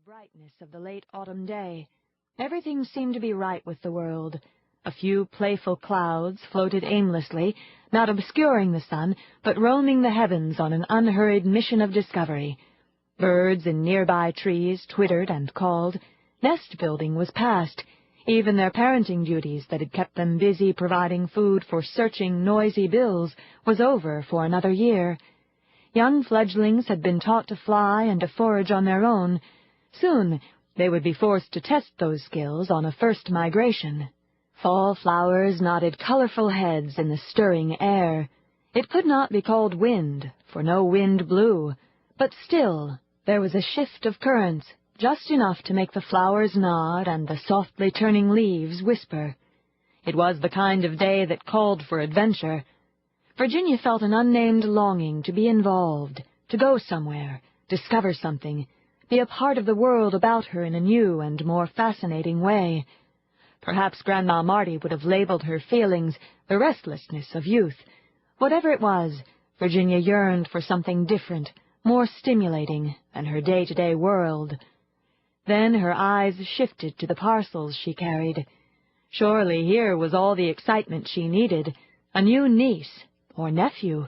brightness of the late autumn day. Everything seemed to be right with the world. A few playful clouds floated aimlessly, not obscuring the sun, but roaming the heavens on an unhurried mission of discovery. Birds in nearby trees twittered and called. Nest-building was past. Even their parenting duties that had kept them busy providing food for searching, noisy bills was over for another year. Young fledglings had been taught to fly and to forage on their own. Soon they would be forced to test those skills on a first migration. Fall flowers nodded colorful heads in the stirring air. It could not be called wind, for no wind blew, but still there was a shift of currents, just enough to make the flowers nod and the softly turning leaves whisper. It was the kind of day that called for adventure. Virginia felt an unnamed longing to be involved, to go somewhere, discover something, be a part of the world about her in a new and more fascinating way. Perhaps Grandma Marty would have labeled her feelings the restlessness of youth. Whatever it was, Virginia yearned for something different, more stimulating than her day-to-day world. Then her eyes shifted to the parcels she carried. Surely here was all the excitement she needed. A new niece, or nephew.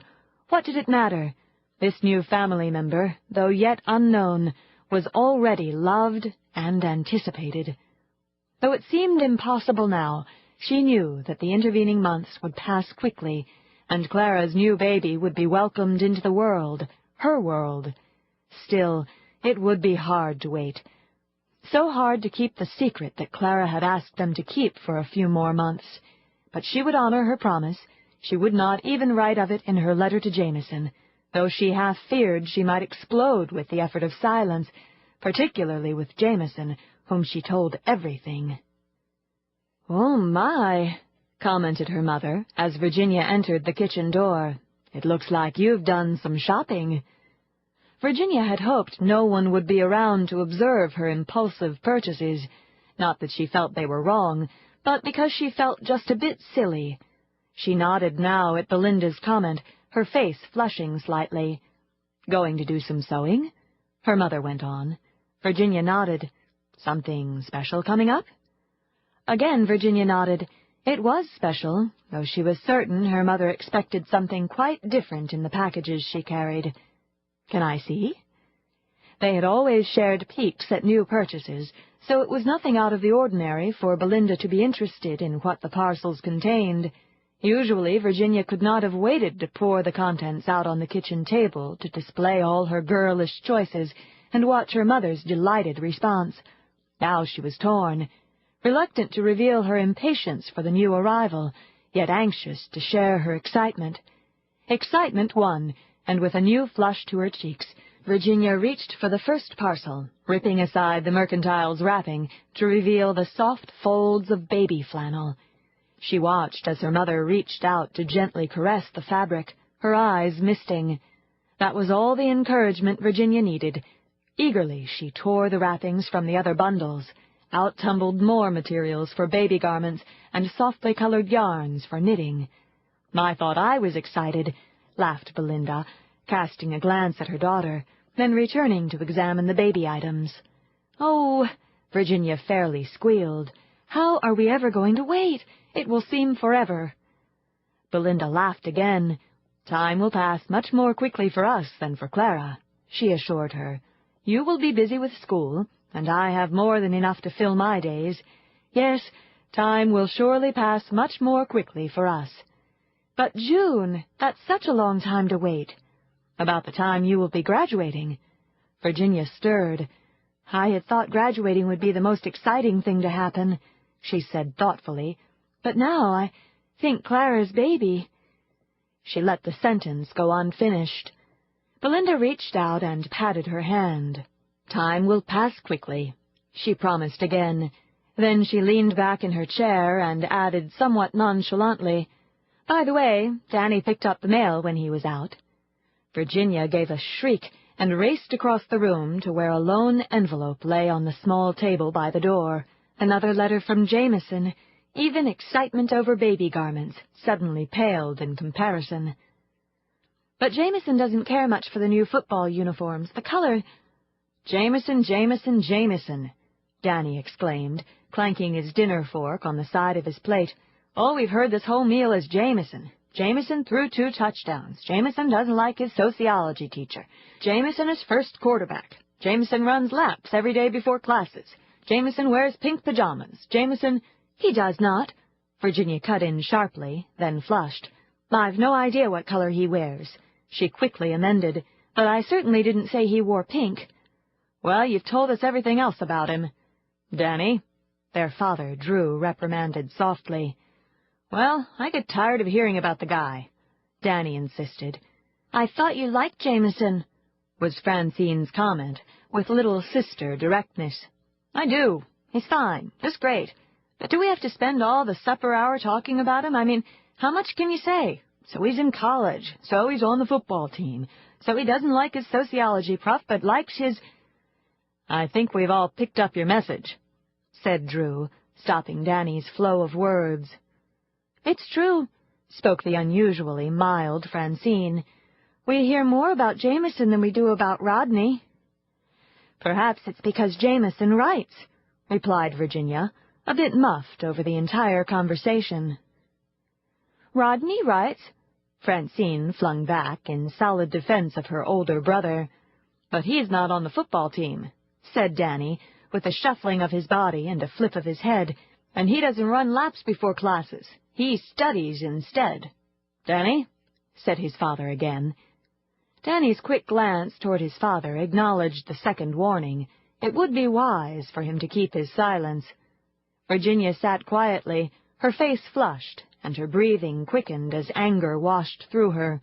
What did it matter? This new family member, though yet unknown, was already loved and anticipated. Though it seemed impossible now, she knew that the intervening months would pass quickly, and Clara's new baby would be welcomed into the world, her world. Still, it would be hard to wait. So hard to keep the secret that Clara had asked them to keep for a few more months. But she would honor her promise. She would not even write of it in her letter to Jameson, though she half feared she might explode with the effort of silence, particularly with Jameson, whom she told everything. "Oh, my," commented her mother, as Virginia entered the kitchen door. "It looks like you've done some shopping." Virginia had hoped no one would be around to observe her impulsive purchases, not that she felt they were wrong, but because she felt just a bit silly. She nodded now at Belinda's comment, her face flushing slightly. "Going to do some sewing?" her mother went on. Virginia nodded. "Something special coming up?" Again Virginia nodded. It was special, though she was certain her mother expected something quite different in the packages she carried. "Can I see?" They had always shared peeks at new purchases, so it was nothing out of the ordinary for Belinda to be interested in what the parcels contained. Usually Virginia could not have waited to pour the contents out on the kitchen table to display all her girlish choices and watch her mother's delighted response. Now she was torn, reluctant to reveal her impatience for the new arrival, yet anxious to share her excitement. Excitement won, and with a new flush to her cheeks, Virginia reached for the first parcel, ripping aside the mercantile's wrapping to reveal the soft folds of baby flannel. She watched as her mother reached out to gently caress the fabric, her eyes misting. That was all the encouragement Virginia needed. Eagerly she tore the wrappings from the other bundles. Out tumbled more materials for baby garments and softly colored yarns for knitting. "I thought I was excited," laughed Belinda, casting a glance at her daughter, then returning to examine the baby items. "Oh," Virginia fairly squealed, "how are we ever going to wait? It will seem forever." Belinda laughed again. "Time will pass much more quickly for us than for Clara," she assured her. "You will be busy with school, and I have more than enough to fill my days. Yes, time will surely pass much more quickly for us." "But June, that's such a long time to wait." "About the time you will be graduating." Virginia stirred. "I had thought graduating would be the most exciting thing to happen," she said thoughtfully. "But now I think Clara's baby—" She let the sentence go unfinished. Belinda reached out and patted her hand. "Time will pass quickly," she promised again. Then she leaned back in her chair and added somewhat nonchalantly, "By the way, Danny picked up the mail when he was out." Virginia gave a shriek and raced across the room to where a lone envelope lay on the small table by the door. Another letter from Jameson. Even excitement over baby garments suddenly paled in comparison. "But Jameson doesn't care much for the new football uniforms. The color—" "Jameson, Jameson, Jameson," Danny exclaimed, clanking his dinner fork on the side of his plate. "All we've heard this whole meal is Jameson. Jameson threw 2 touchdowns. Jameson doesn't like his sociology teacher. Jameson is first quarterback. Jameson runs laps every day before classes. Jameson wears pink pajamas. Jameson—" "He does not," Virginia cut in sharply, then flushed. "I've no idea what color he wears," she quickly amended, "but I certainly didn't say he wore pink." "Well, you've told us everything else about him." "Danny," their father, Drew, reprimanded softly. "Well, I get tired of hearing about the guy," Danny insisted. "I thought you liked Jameson," was Francine's comment, with little sister directness. "I do. He's fine. Just great. But do we have to spend all the supper hour talking about him? I mean, how much can you say? So he's in college. So he's on the football team. So he doesn't like his sociology prof, but likes his—" "I think we've all picked up your message," said Drew, stopping Danny's flow of words. "It's true," spoke the unusually mild Francine. "We hear more about Jameson than we do about Rodney." "Perhaps it's because Jameson writes," replied Virginia, a bit muffed over the entire conversation. "Rodney writes," Francine flung back in solid defense of her older brother. "But he's not on the football team," said Danny, with a shuffling of his body and a flip of his head, "and he doesn't run laps before classes. He studies instead." "Danny?" said his father again. Danny's quick glance toward his father acknowledged the second warning. It would be wise for him to keep his silence. Virginia sat quietly, her face flushed, and her breathing quickened as anger washed through her.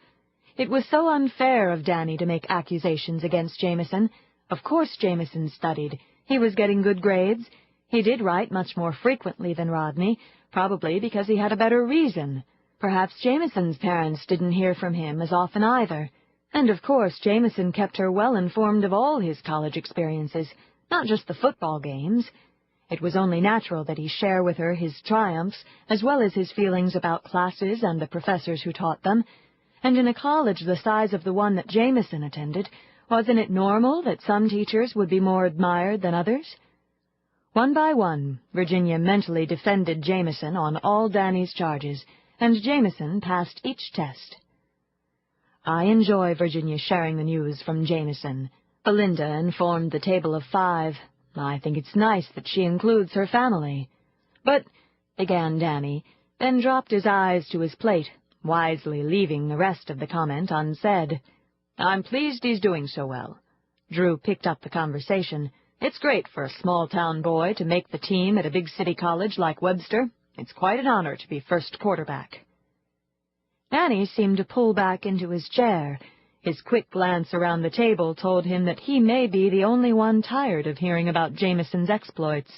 It was so unfair of Danny to make accusations against Jameson. Of course Jameson studied. He was getting good grades. He did write much more frequently than Rodney, probably because he had a better reason. Perhaps Jameson's parents didn't hear from him as often either. And of course Jameson kept her well informed of all his college experiences, not just the football games. It was only natural that he share with her his triumphs, as well as his feelings about classes and the professors who taught them. And in a college the size of the one that Jameson attended, wasn't it normal that some teachers would be more admired than others? One by one, Virginia mentally defended Jameson on all Danny's charges, and Jameson passed each test. "I enjoy Virginia sharing the news from Jameson," Belinda informed the table of 5. "I think it's nice that she includes her family." "But," began Danny, then dropped his eyes to his plate, wisely leaving the rest of the comment unsaid. "I'm pleased he's doing so well." Drew picked up the conversation. "It's great for a small-town boy to make the team at a big city college like Webster. It's quite an honor to be first quarterback." Danny seemed to pull back into his chair. His quick glance around the table told him that he may be the only one tired of hearing about Jameson's exploits.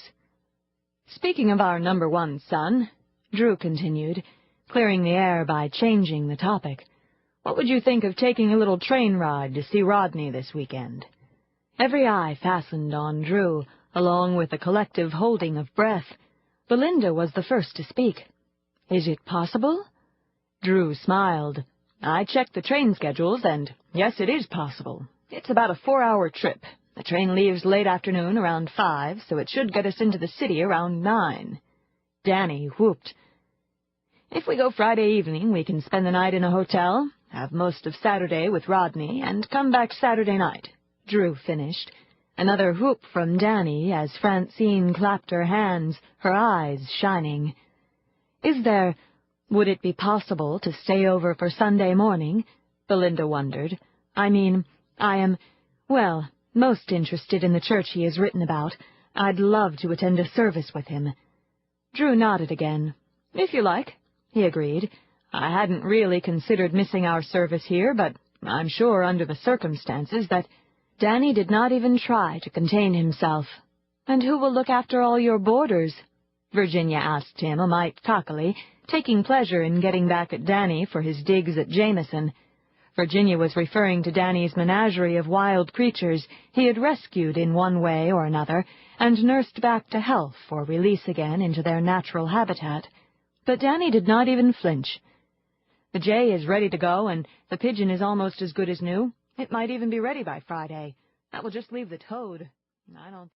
"Speaking of our number 1 son," Drew continued, clearing the air by changing the topic, "what would you think of taking a little train ride to see Rodney this weekend?" Every eye fastened on Drew, along with a collective holding of breath. Belinda was the first to speak. "Is it possible?" Drew smiled. "I checked the train schedules, and yes, it is possible. It's about a 4-hour trip. The train leaves late afternoon around 5, so it should get us into the city around 9. Danny whooped. "If we go Friday evening, we can spend the night in a hotel, have most of Saturday with Rodney, and come back Saturday night," Drew finished. Another whoop from Danny as Francine clapped her hands, her eyes shining. Would it be possible to stay over for Sunday morning?" Belinda wondered. "I mean, I am, most interested in the church he has written about. I'd love to attend a service with him." Drew nodded again. "If you like," he agreed. "I hadn't really considered missing our service here, but I'm sure under the circumstances that—" Danny did not even try to contain himself. "And who will look after all your boarders?" Virginia asked him a mite cockily, taking pleasure in getting back at Danny for his digs at Jameson. Virginia was referring to Danny's menagerie of wild creatures he had rescued in one way or another and nursed back to health or release again into their natural habitat. But Danny did not even flinch. "The jay is ready to go, and the pigeon is almost as good as new. It might even be ready by Friday. That will just leave the toad. I don't